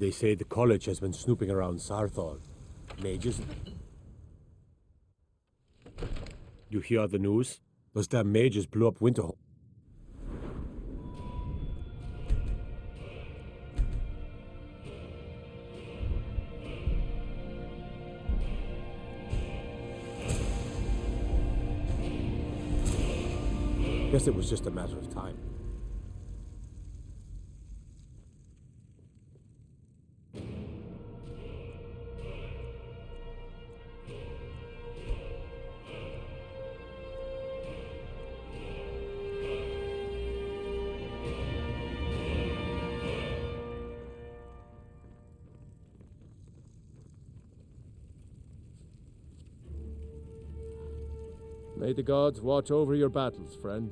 They say the college has been snooping around Sarthal. Mages? You hear the news? Those damn mages blew up Winterhold. Guess it was just a matter of time. May the gods watch over your battles, friend.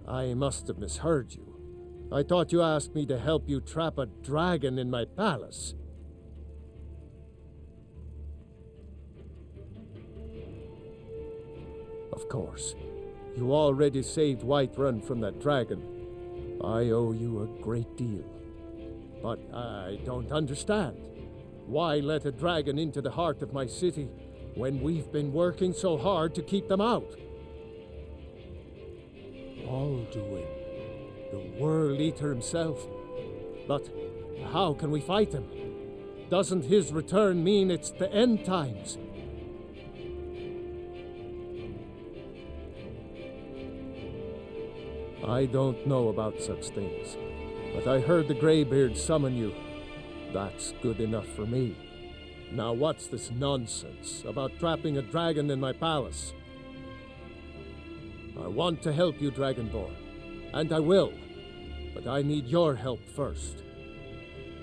I must have misheard you. I thought you asked me to help you trap a dragon in my palace. Of course. You already saved Whiterun from that dragon. I owe you a great deal. But I don't understand. Why let a dragon into the heart of my city when we've been working so hard to keep them out? Alduin, the World Eater himself. But how can we fight him? Doesn't his return mean it's the end times? I don't know about such things, but I heard the Greybeard summon you. That's good enough for me. Now what's this nonsense about trapping a dragon in my palace? I want to help you, Dragonborn, and I will, but I need your help first.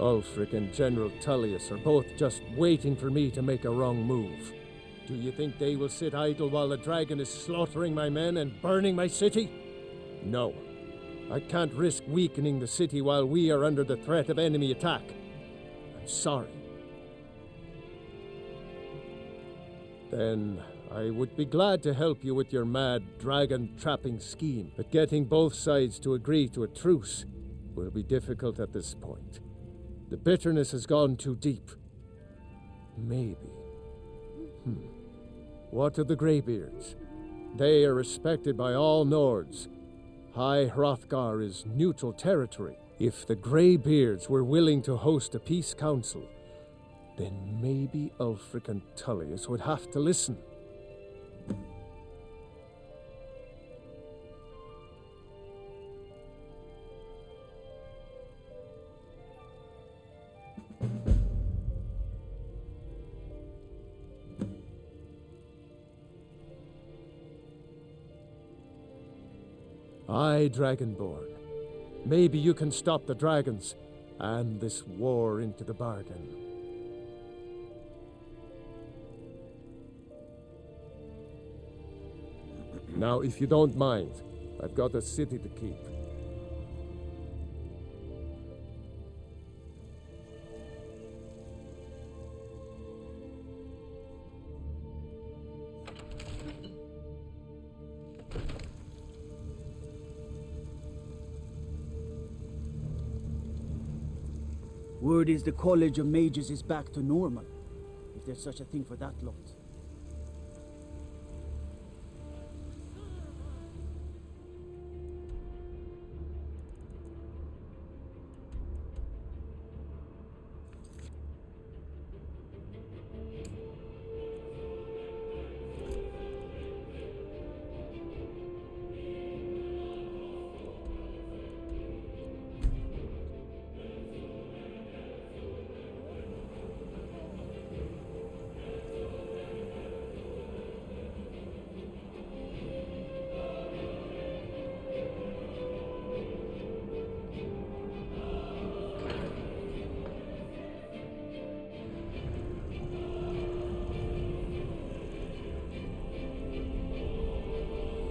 Ulfric and General Tullius are both just waiting for me to make a wrong move. Do you think they will sit idle while the dragon is slaughtering my men and burning my city? No. I can't risk weakening the city while we are under the threat of enemy attack. I'm sorry. Then I would be glad to help you with your mad dragon-trapping scheme, but getting both sides to agree to a truce will be difficult at this point. The bitterness has gone too deep. Maybe. What of the Greybeards? They are respected by all Nords. High Hrothgar is neutral territory. If the Greybeards were willing to host a peace council, then maybe Ulfric and Tullius would have to listen. Aye, Dragonborn. Maybe you can stop the dragons, and this war into the bargain. Now, if you don't mind, I've got a city to keep. Word is the College of Mages is back to normal, if there's such a thing for that lot.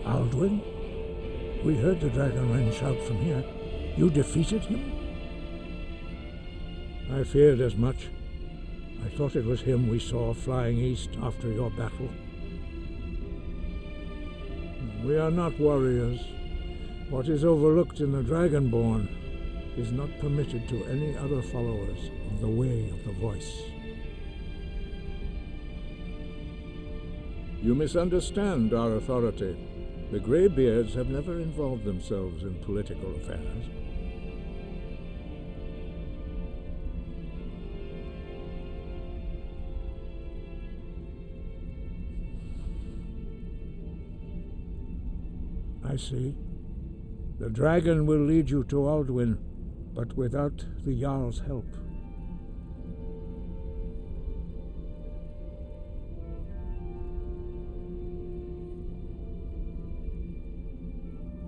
Alduin? We heard the Dragonrend shout from here. You defeated him? I feared as much. I thought it was him we saw flying east after your battle. We are not warriors, What is overlooked in the Dragonborn is not permitted to any other followers of the Way of the Voice. You misunderstand our authority. The Greybeards have never involved themselves in political affairs. I see. The dragon will lead you to Alduin, but without the Jarl's help.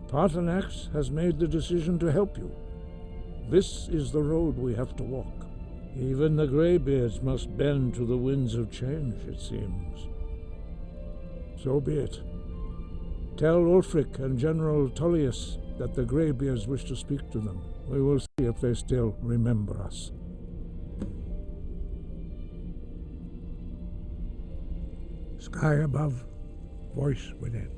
Paarthurnax has made the decision to help you. This is the road we have to walk. Even the Greybeards must bend to the winds of change, it seems. So be it. Tell Ulfric and General Tullius that the Greybeards wish to speak to them. We will see if they still remember us. Sky above, voice within.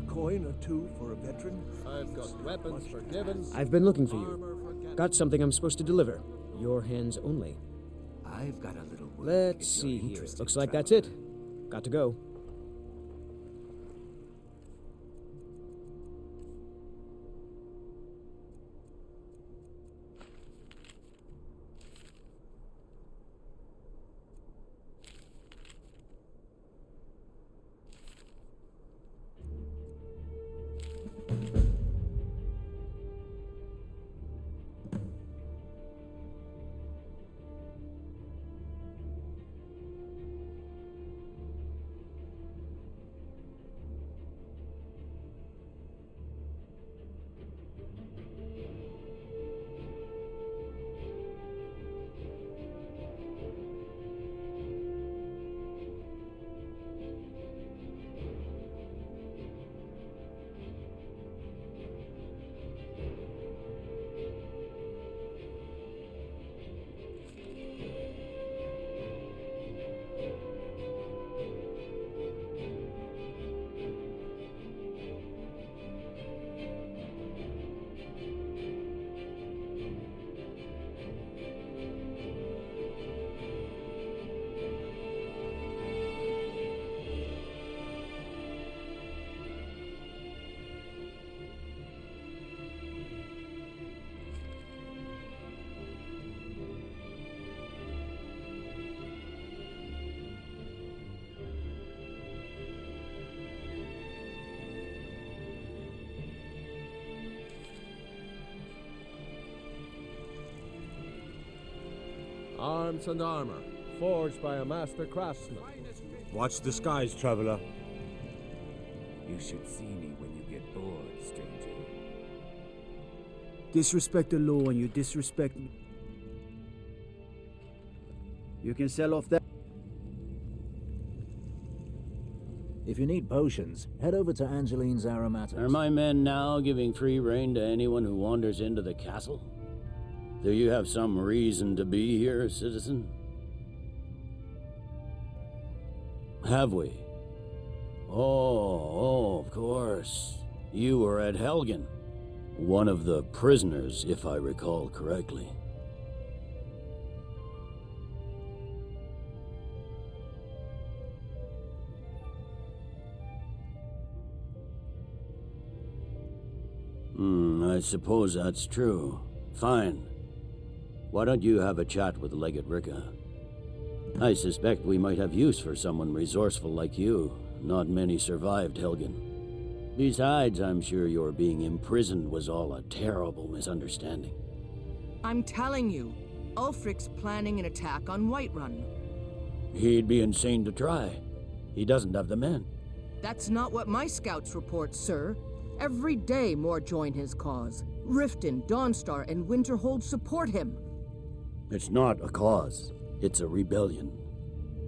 Coin or two for a veteran? I've got weapons for givens. I've been looking for armor you. for getting. Got something I'm supposed to deliver. Your hands only. I've got a little work. Let's if you're see here. interested, Looks like traveler. that's it. Got to go. Arms and armor, forged by a master craftsman. Watch the skies, traveler. You should see me when you get bored, stranger. Disrespect the law and you disrespect me. You can sell off that. If you need potions, head over to Angeline's Aromatics. Are my men now giving free rein to anyone who wanders into the castle? Do you have some reason to be here, citizen? Have we? Oh, of course. You were at Helgen. One of the prisoners, if I recall correctly. I suppose that's true. Fine. Why don't you have a chat with Legate Ricka? I suspect we might have use for someone resourceful like you. Not many survived Helgen. Besides, I'm sure your being imprisoned was all a terrible misunderstanding. I'm telling you, Ulfric's planning an attack on Whiterun. He'd be insane to try. He doesn't have the men. That's not what my scouts report, sir. Every day more join his cause. Riften, Dawnstar, and Winterhold support him. It's not a cause. It's a rebellion.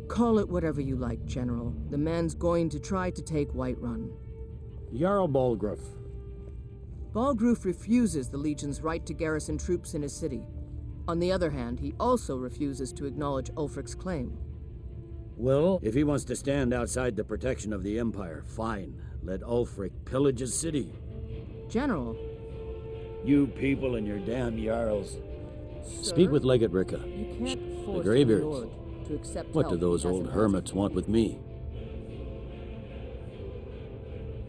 Call it whatever you like, General. The man's going to try to take Whiterun. Jarl Balgruuf. Balgruuf refuses the Legion's right to garrison troops in his city. On the other hand, he also refuses to acknowledge Ulfric's claim. Well, if he wants to stand outside the protection of the Empire, fine. Let Ulfric pillage his city. General, You people and your damn Jarls. sir, Speak with Legate Ricka. you can't force Greybeards. your lord to accept What do help those he old hasn't hermits asked want with me?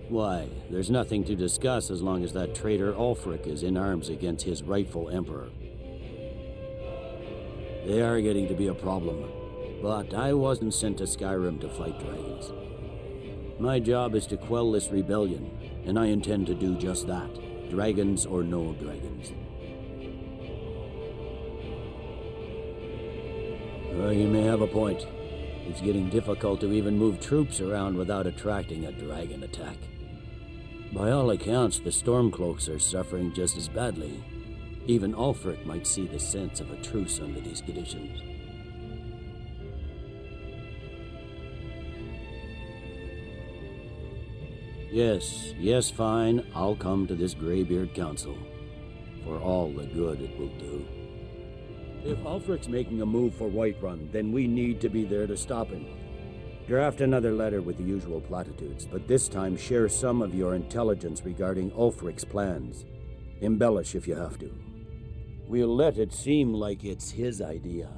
Why, there's nothing to discuss as long as that traitor Ulfric is in arms against his rightful emperor. They are getting to be a problem, but I wasn't sent to Skyrim to fight dragons. My job is to quell this rebellion, and I intend to do just that, dragons or no dragons. You may have a point. It's getting difficult to even move troops around without attracting a dragon attack. By all accounts, the Stormcloaks are suffering just as badly. Even Ulfric might see the sense of a truce under these conditions. Yes, fine. I'll come to this Greybeard Council. For all the good it will do. If Ulfric's making a move for Whiterun, then we need to be there to stop him. Draft another letter with the usual platitudes, but this time share some of your intelligence regarding Ulfric's plans. Embellish if you have to. We'll let it seem like it's his idea.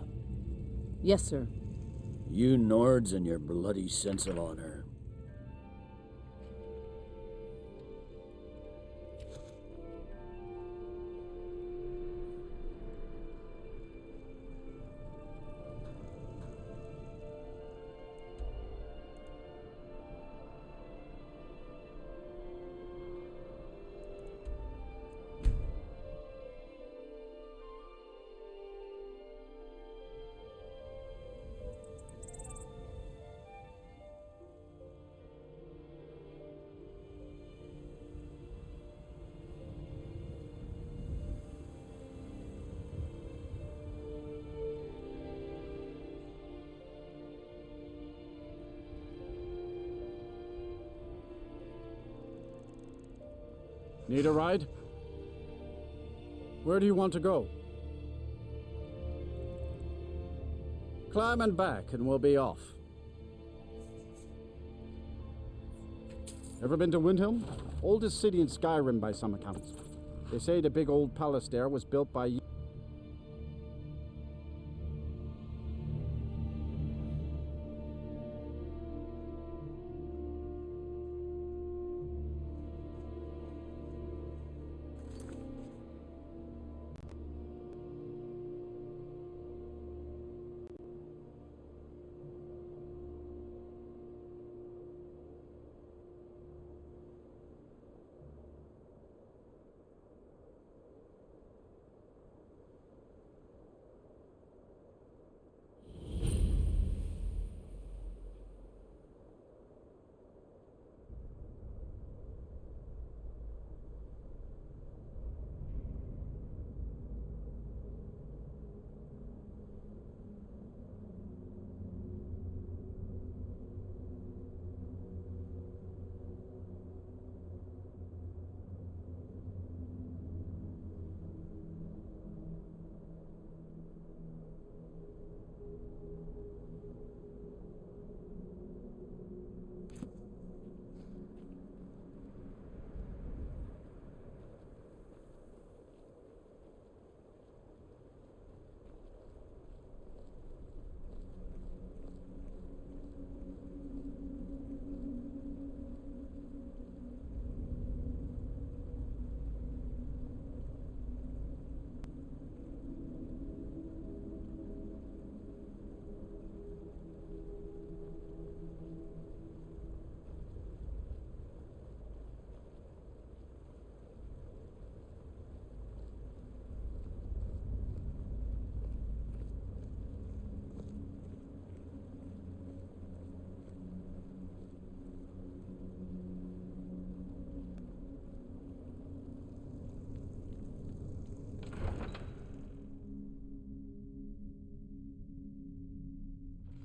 Yes, sir. You Nords and your bloody sense of honor. Need a ride? Where do you want to go? Climb and back and we'll be off. Ever been to Windhelm? Oldest city in Skyrim by some accounts. They say the big old palace there was built by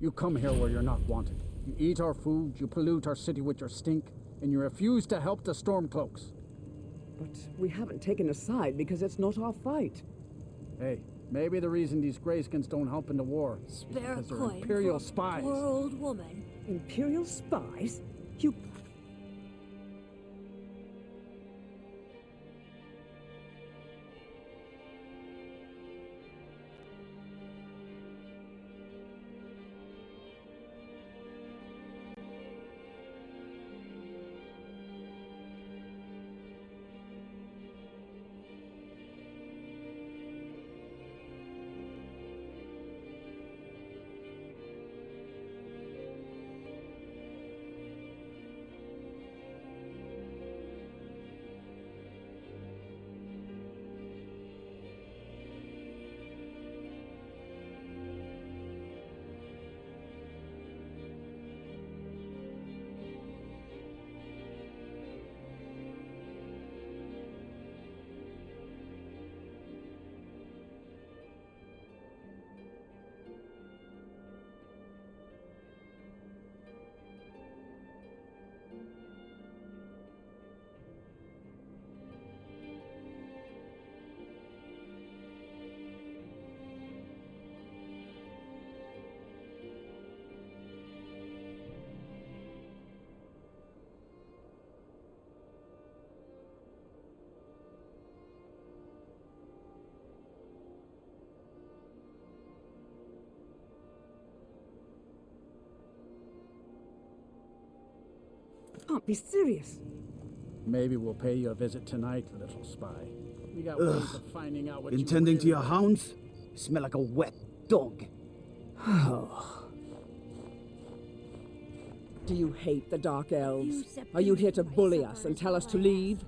You come here where you're not wanted. You eat our food, you pollute our city with your stink, and you refuse to help the Stormcloaks. But we haven't taken a side because it's not our fight. Hey, maybe the reason these Greyskins don't help in the war is Spare a because they're coin Imperial for a spies. poor old woman. Imperial spies? You... Can't be serious. Maybe we'll pay you a visit tonight, little spy. We got ways of finding out what Intending you to your hounds? You smell like a wet dog. Do you hate the Dark Elves? Are you here to bully us and tell us to leave?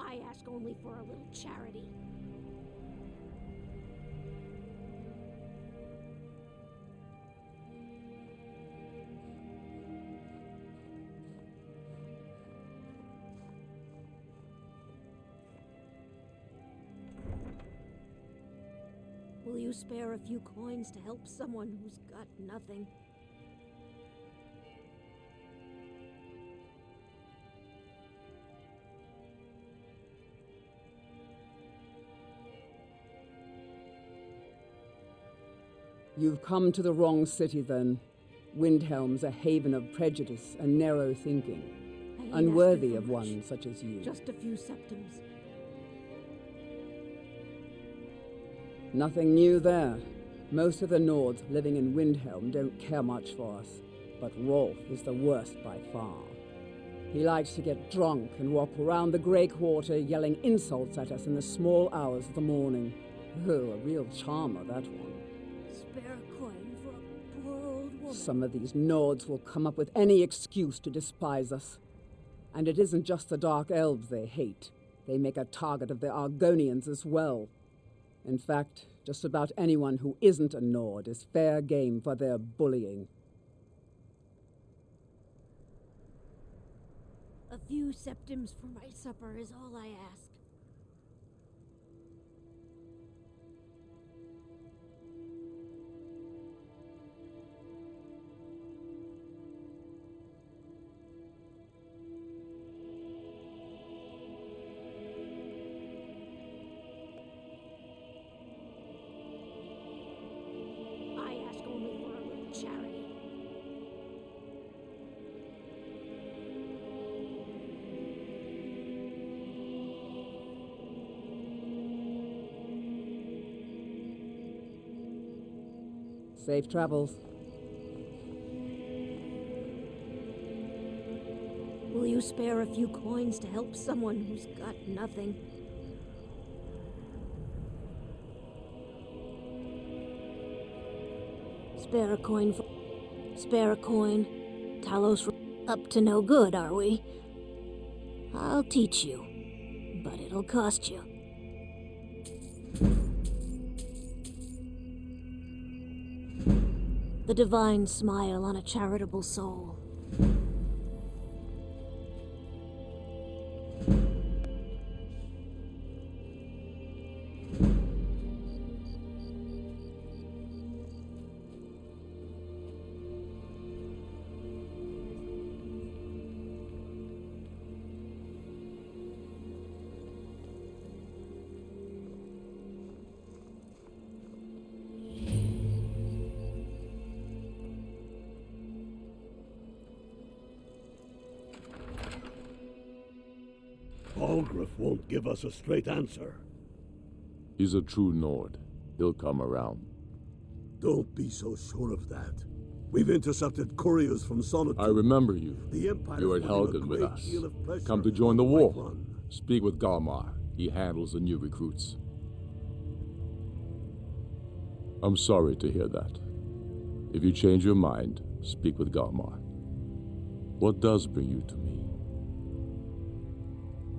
I ask only for a little charity. Will you spare a few coins to help someone who's got nothing? You've come to the wrong city, then. Windhelm's a haven of prejudice and narrow thinking, I ain't unworthy asking of for much. one such as you. Just a few septims. Nothing new there. Most of the Nords living in Windhelm don't care much for us, but Rolf is the worst by far. He likes to get drunk and walk around the Grey Quarter yelling insults at us in the small hours of the morning. Oh, a real charmer, that one. Spare a coin for a poor old woman. Some of these Nords will come up with any excuse to despise us. And it isn't just the Dark Elves they hate. They make a target of the Argonians as well. In fact, just about anyone who isn't a Nord is fair game for their bullying. A few septims for my supper is all I ask. I ask only for a little charity. Safe travels. Will you spare a few coins to help someone who's got nothing? Spare a coin for... Spare a coin. Talos... Up to no good, are we? I'll teach you. But it'll cost you. The divine smile on a charitable soul. Balgruuf won't give us a straight answer. He's a true Nord. He'll come around. Don't be so sure of that. We've intercepted couriers from Solitude. I remember you. The Empire You were is at putting a Helgen with great us. deal of pressure Come to join the on war. Whiterun. Speak with Galmar. He handles the new recruits. I'm sorry to hear that. If you change your mind, speak with Galmar. What does bring you to me?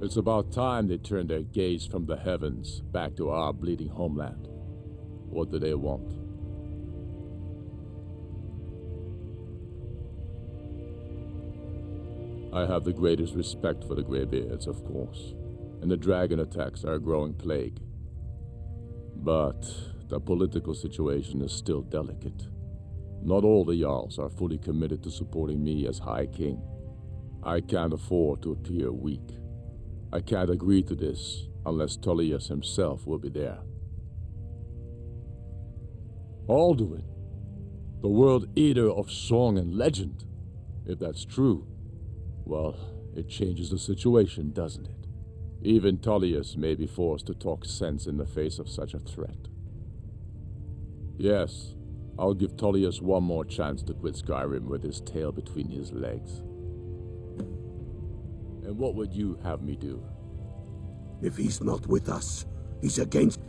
It's about time they turned their gaze from the heavens back to our bleeding homeland. What do they want? I have the greatest respect for the Greybeards, of course, and the dragon attacks are a growing plague. But the political situation is still delicate. Not all the Jarls are fully committed to supporting me as High King. I can't afford to appear weak. I can't agree to this unless Tullius himself will be there. Alduin, the world eater of song and legend. If that's true, well, it changes the situation, doesn't it? Even Tullius may be forced to talk sense in the face of such a threat. Yes, I'll give Tullius one more chance to quit Skyrim with his tail between his legs. And what would you have me do? If he's not with us, he's against...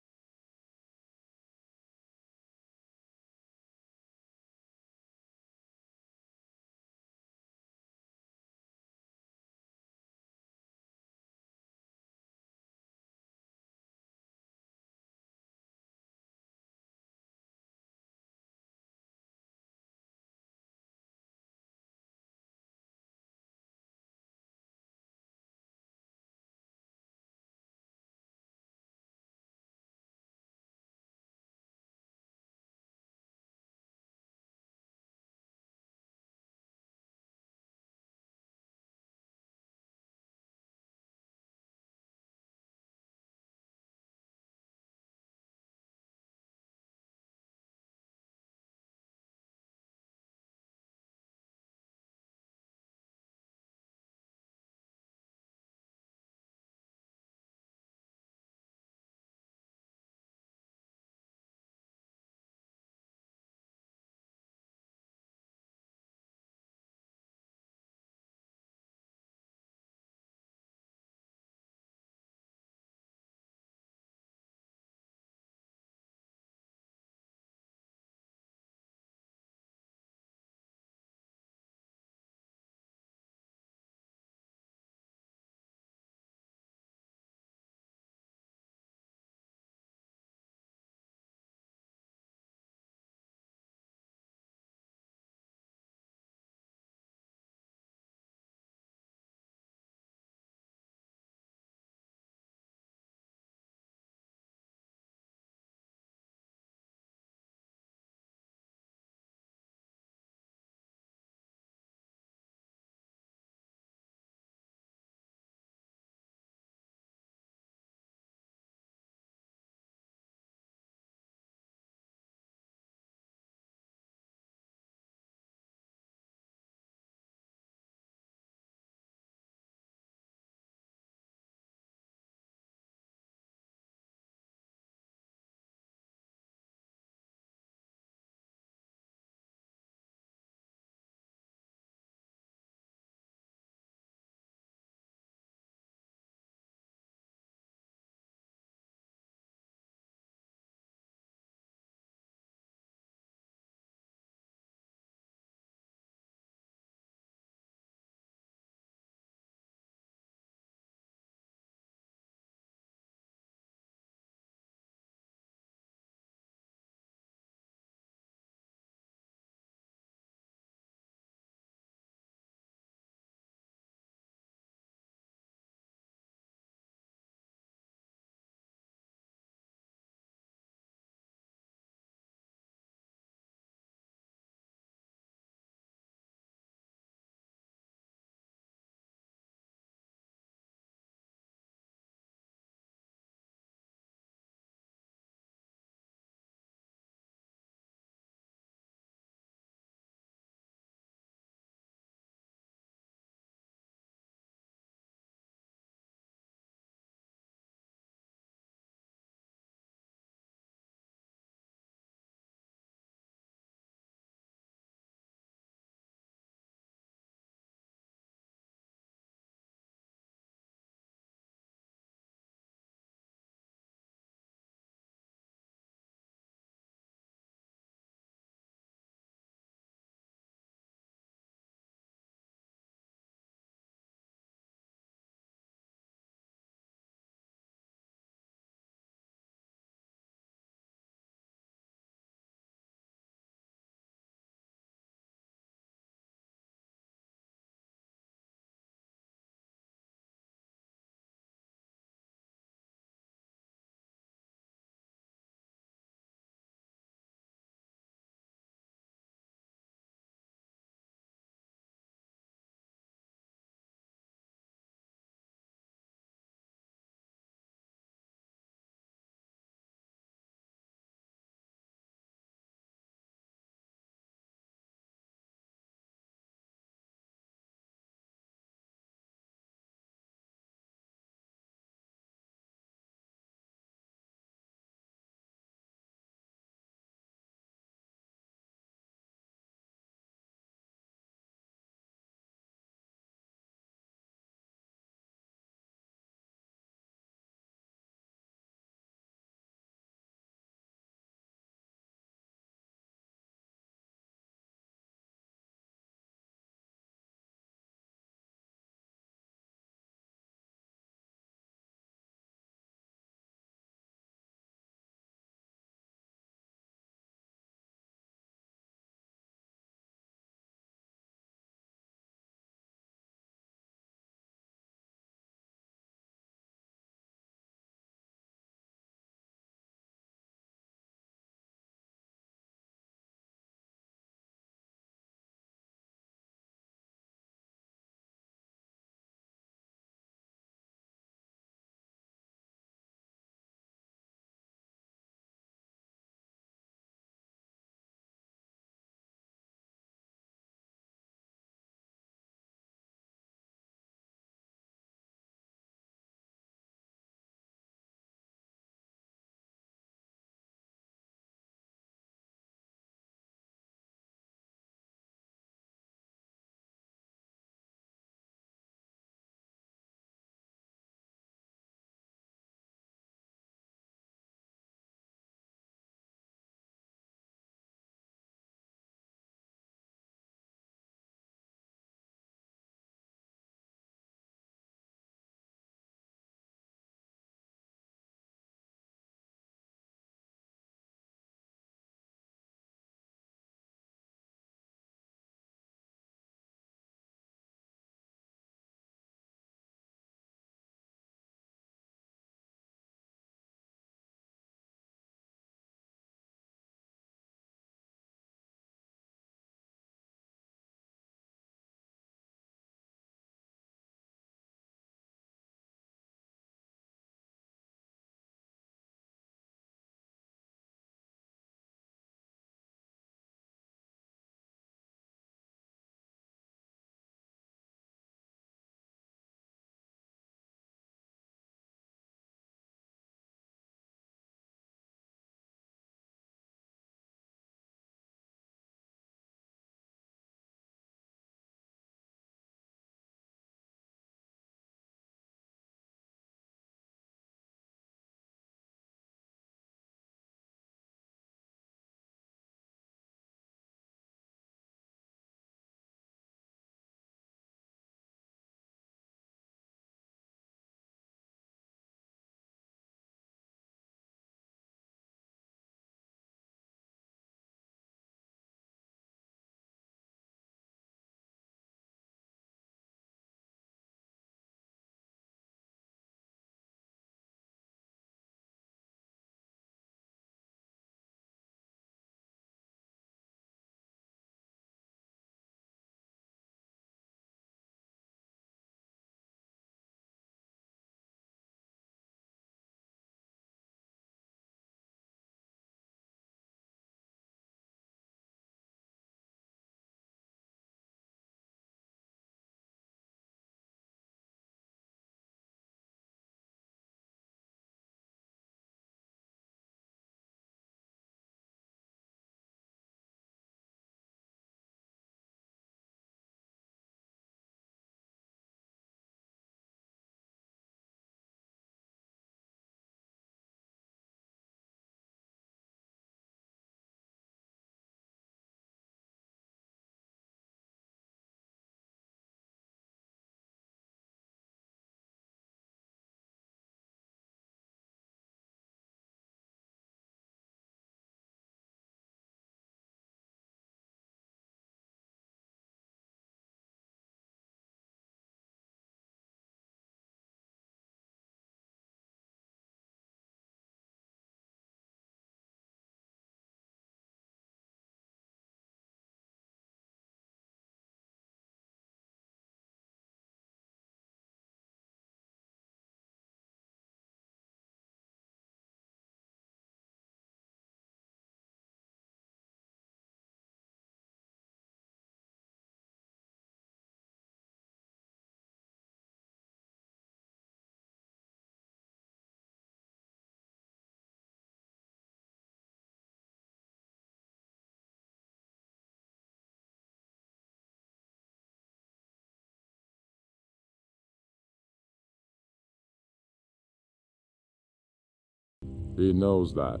He knows that.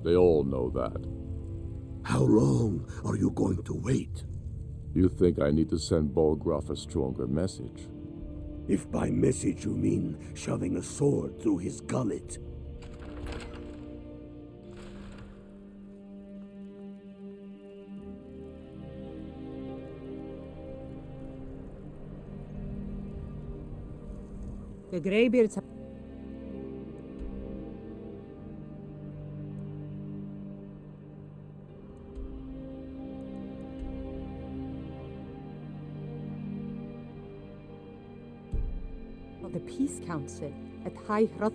They all know that. How long are you going to wait? You think I need to send Bolgroth a stronger message? If by message you mean shoving a sword through his gullet. The Greybeards have... The Peace Council at High Roth.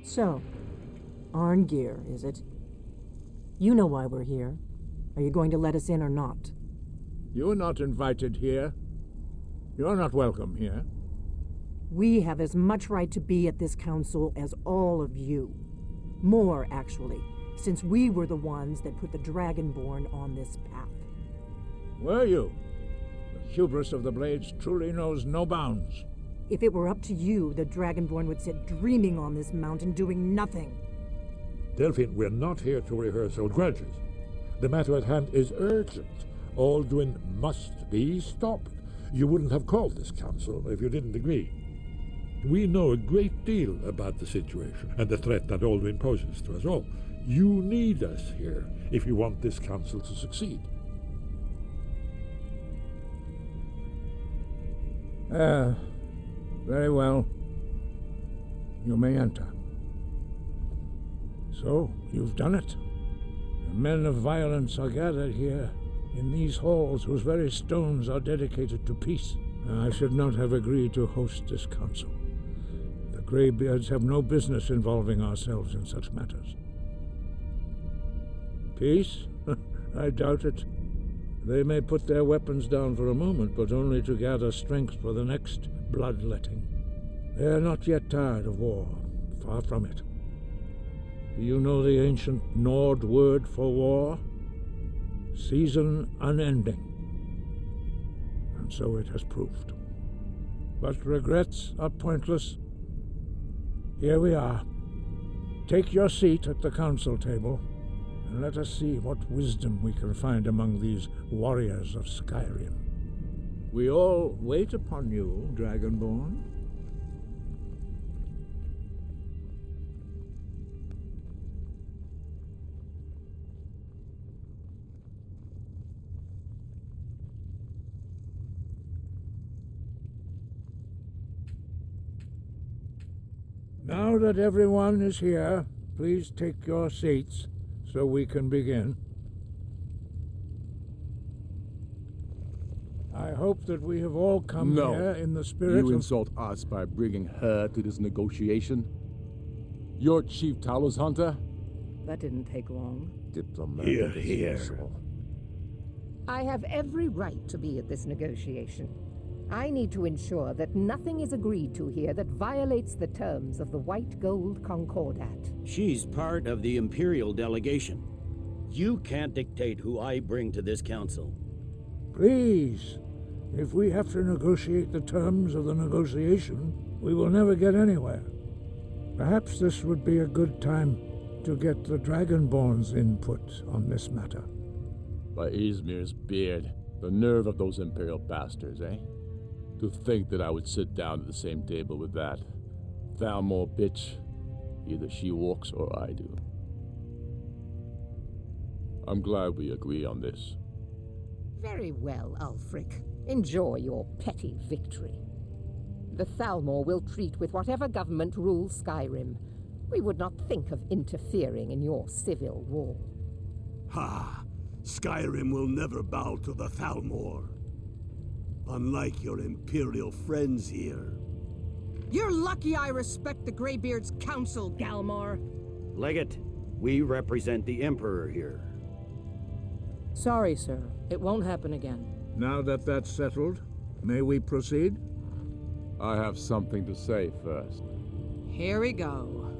So, Arngeir, is it? You know why we're here. Are you going to let us in or not? You're not invited here. You're not welcome here. We have as much right to be at this council as all of you. More, actually, since we were the ones that put the Dragonborn on this path. Were you? The hubris of the Blades truly knows no bounds. If it were up to you, the Dragonborn would sit dreaming on this mountain doing nothing. Delphine, we're not here to rehearse old grudges. The matter at hand is urgent. Alduin must be stopped. You wouldn't have called this council if you didn't agree. We know a great deal about the situation and the threat that Alduin poses to us all. You need us here if you want this council to succeed. Very well. You may enter. So, you've done it. The men of violence are gathered here, in these halls whose very stones are dedicated to peace. I should not have agreed to host this council. The Greybeards have no business involving ourselves in such matters. Peace? I doubt it. They may put their weapons down for a moment, but only to gather strength for the next bloodletting. They are not yet tired of war. Far from it. Do you know the ancient Nord word for war? Season unending. And so it has proved. But regrets are pointless. Here we are. Take your seat at the council table, and let us see what wisdom we can find among these warriors of Skyrim. We all wait upon you, Dragonborn. Now that everyone is here, please take your seats so we can begin. I hope that we have all come here in the spirit You of... insult us by bringing her to this negotiation? You're Chief Talos Hunter? That didn't take long. Diplomat. Here. I have every right to be at this negotiation. I need to ensure that nothing is agreed to here that violates the terms of the White Gold Concordat. She's part of the Imperial delegation. You can't dictate who I bring to this council. Please, if we have to negotiate the terms of the negotiation, we will never get anywhere. Perhaps this would be a good time to get the Dragonborn's input on this matter. By Izmir's beard, the nerve of those Imperial bastards, eh? To think that I would sit down at the same table with that Thalmor bitch. Either she walks or I do. I'm glad we agree on this. Very well, Ulfric. Enjoy your petty victory. The Thalmor will treat with whatever government rules Skyrim. We would not think of interfering in your civil war. Ha! Skyrim will never bow to the Thalmor. Unlike your Imperial friends here. You're lucky I respect the Greybeard's council, Galmar. Legate, we represent the Emperor here. Sorry, sir. It won't happen again. Now that that's settled, may we proceed? I have something to say first. Here we go.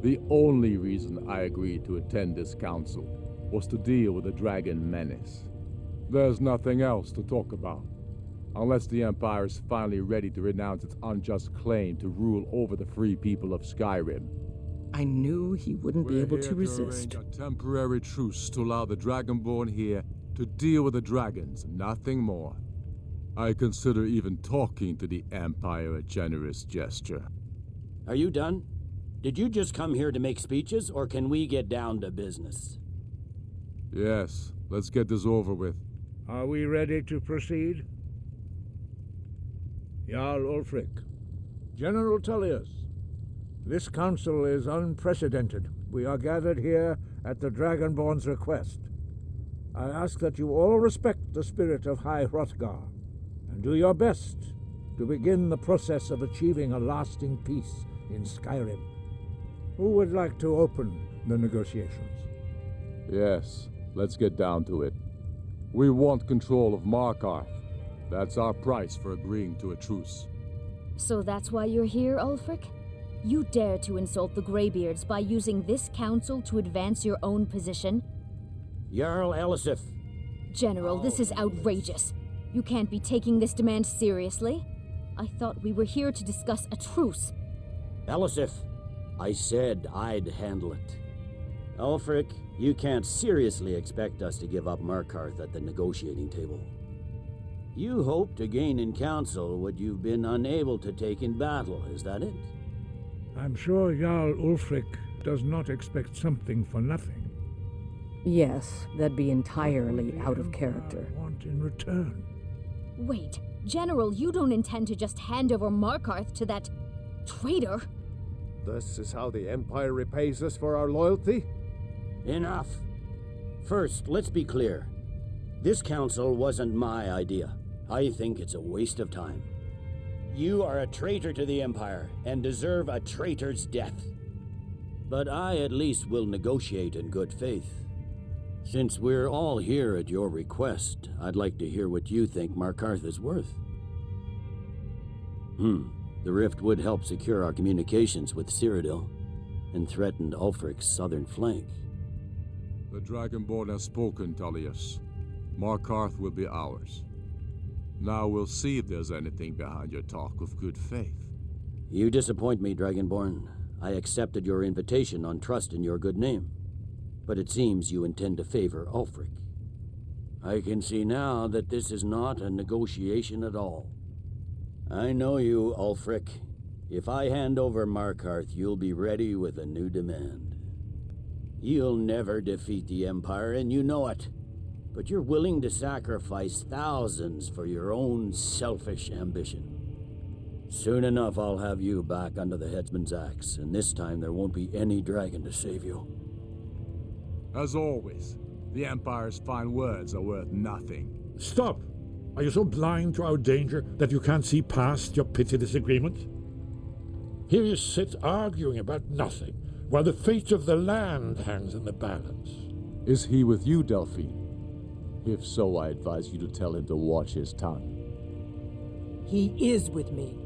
The only reason I agreed to attend this council was to deal with the dragon menace. There's nothing else to talk about, unless the Empire is finally ready to renounce its unjust claim to rule over the free people of Skyrim. I knew he wouldn't be able to resist. Arrange a temporary truce to allow the Dragonborn here to deal with the dragons, nothing more. I consider even talking to the Empire a generous gesture. Are you done? Did you just come here to make speeches, or can we get down to business? Yes, let's get this over with. Are we ready to proceed? Jarl Ulfric, General Tullius, this council is unprecedented. We are gathered here at the Dragonborn's request. I ask that you all respect the spirit of High Hrothgar, and do your best to begin the process of achieving a lasting peace in Skyrim. Who would like to open the negotiations? Yes, let's get down to it. We want control of Markarth. That's our price for agreeing to a truce. So that's why you're here, Ulfric? You dare to insult the Greybeards by using this council to advance your own position? Jarl Elisif. General, this is outrageous. You can't be taking this demand seriously. I thought we were here to discuss a truce. Elisif, I said I'd handle it. Ulfric, you can't seriously expect us to give up Markarth at the negotiating table. You hope to gain in council what you've been unable to take in battle, is that it? I'm sure Jarl Ulfric does not expect something for nothing. Yes, that'd be entirely out of character. Want in return. Wait, General, you don't intend to just hand over Markarth to that traitor? This is how the Empire repays us for our loyalty? Enough. First, let's be clear. This council wasn't my idea. I think it's a waste of time. You are a traitor to the Empire and deserve a traitor's death. But I at least will negotiate in good faith. Since we're all here at your request, I'd like to hear what you think Markarth is worth. The rift would help secure our communications with Cyrodiil and threatened Ulfric's southern flank. The Dragonborn has spoken, Tullius. Markarth will be ours. Now we'll see if there's anything behind your talk of good faith. You disappoint me, Dragonborn. I accepted your invitation on trust in your good name. But it seems you intend to favor Ulfric. I can see now that this is not a negotiation at all. I know you, Ulfric. If I hand over Markarth, you'll be ready with a new demand. You'll never defeat the Empire, and you know it. But you're willing to sacrifice thousands for your own selfish ambition. Soon enough, I'll have you back under the headsman's axe, and this time there won't be any dragon to save you. As always, the Empire's fine words are worth nothing. Stop! Are you so blind to our danger that you can't see past your petty disagreement? Here you sit arguing about nothing, while the fate of the land hangs in the balance. Is he with you, Delphine? If so, I advise you to tell him to watch his tongue. He is with me.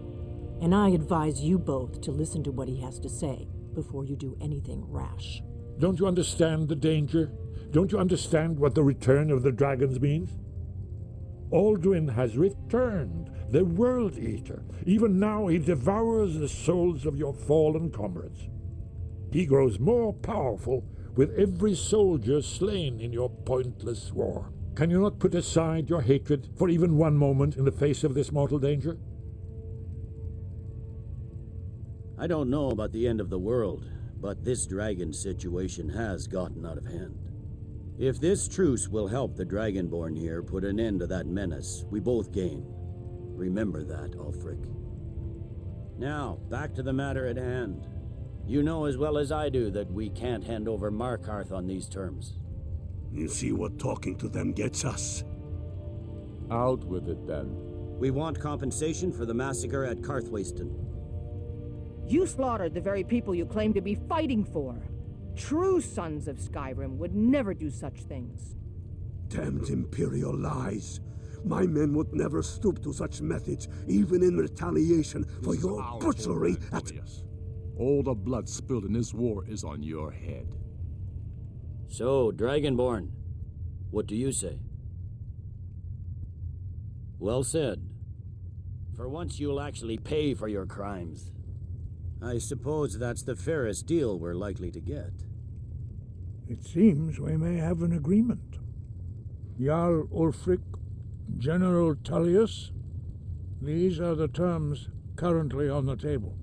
And I advise you both to listen to what he has to say before you do anything rash. Don't you understand the danger? Don't you understand what the return of the dragons means? Alduin has returned, the World Eater. Even now he devours the souls of your fallen comrades. He grows more powerful with every soldier slain in your pointless war. Can you not put aside your hatred for even one moment in the face of this mortal danger? I don't know about the end of the world, but this dragon situation has gotten out of hand. If this truce will help the Dragonborn here put an end to that menace, we both gain. Remember that, Ulfric. Now, back to the matter at hand. You know as well as I do that we can't hand over Markarth on these terms. You see what talking to them gets us? Out with it, then. We want compensation for the massacre at Karthwasten. You slaughtered the very people you claim to be fighting for. True sons of Skyrim would never do such things. Damned Imperial lies. My men would never stoop to such methods, even in retaliation for your butchery at... All the blood spilled in this war is on your head. So, Dragonborn, what do you say? Well said. For once you'll actually pay for your crimes. I suppose that's the fairest deal we're likely to get. It seems we may have an agreement. Jarl Ulfric, General Tullius, these are the terms currently on the table.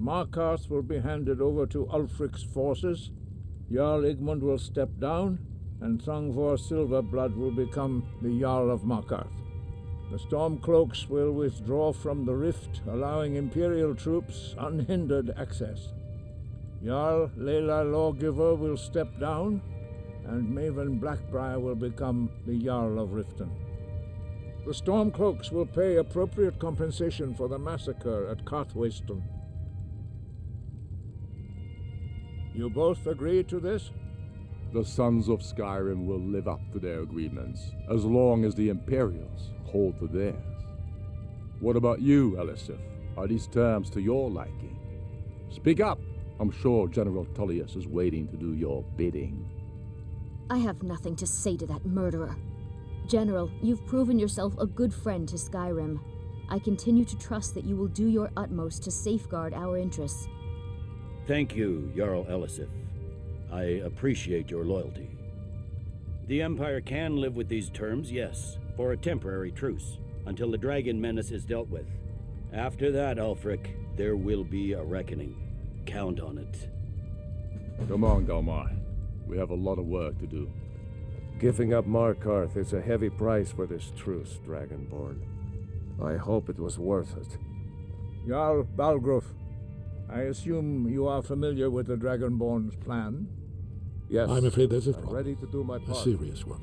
Markarth will be handed over to Ulfric's forces, Jarl Igmund will step down, and Thangvor Silverblood will become the Jarl of Markarth. The Stormcloaks will withdraw from the rift, allowing Imperial troops unhindered access. Jarl Leila Lawgiver will step down, and Maven Blackbriar will become the Jarl of Riften. The Stormcloaks will pay appropriate compensation for the massacre at Karthwasten. You both agree to this? The Sons of Skyrim will live up to their agreements, as long as the Imperials hold to theirs. What about you, Elisif? Are these terms to your liking? Speak up! I'm sure General Tullius is waiting to do your bidding. I have nothing to say to that murderer. General, you've proven yourself a good friend to Skyrim. I continue to trust that you will do your utmost to safeguard our interests. Thank you, Jarl Elisif. I appreciate your loyalty. The Empire can live with these terms, yes, for a temporary truce, until the dragon menace is dealt with. After that, Ulfric, there will be a reckoning. Count on it. Come on, Galmar. We have a lot of work to do. Giving up Markarth is a heavy price for this truce, Dragonborn. I hope it was worth it. Jarl Balgruf, I assume you are familiar with the Dragonborn's plan? Yes. I'm afraid there's a problem. Ready to do my part. A serious one.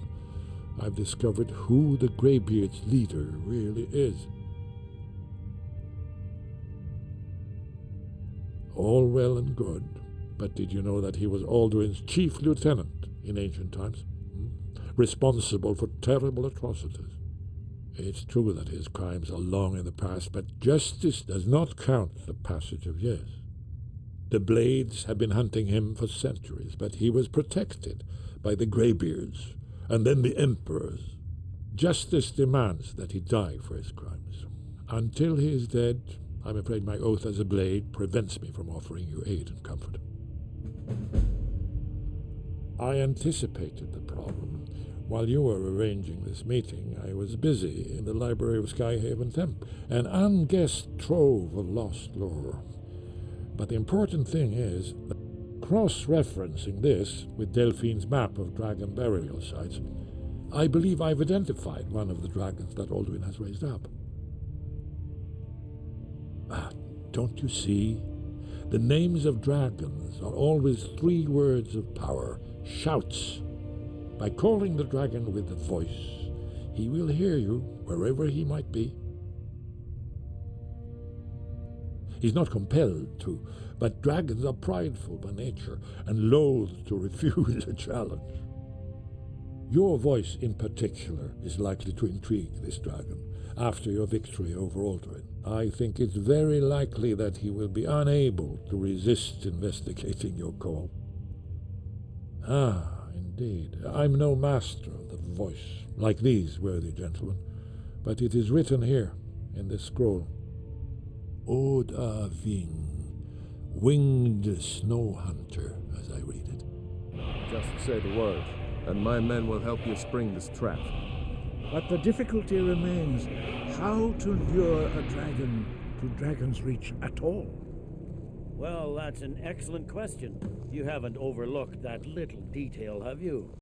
I've discovered who the Greybeard's leader really is. All well and good, but did you know that he was Alduin's chief lieutenant in ancient times? Responsible for terrible atrocities. It's true that his crimes are long in the past, but justice does not count the passage of years. The Blades have been hunting him for centuries, but he was protected by the Greybeards, and then the Emperors. Justice demands that he die for his crimes. Until he is dead, I'm afraid my oath as a Blade prevents me from offering you aid and comfort. I anticipated the problem. While you were arranging this meeting, I was busy in the library of Skyhaven Temple, an unguessed trove of lost lore. But the important thing is, cross-referencing this with Delphine's map of dragon burial sites, I believe I've identified one of the dragons that Alduin has raised up. Don't you see? The names of dragons are always 3 words of power, shouts. By calling the dragon with a voice, he will hear you wherever he might be. He's not compelled to, but dragons are prideful by nature and loath to refuse a challenge. Your voice in particular is likely to intrigue this dragon after your victory over Aldrin. I think it's very likely that he will be unable to resist investigating your call. Ah, indeed. I'm no master of the voice, like these worthy gentlemen, but it is written here in this scroll. Oda Ving, winged snow hunter, as I read it. Just say the word, and my men will help you spring this trap. But the difficulty remains how to lure a dragon to Dragon's Reach at all. Well, that's an excellent question. You haven't overlooked that little detail, have you?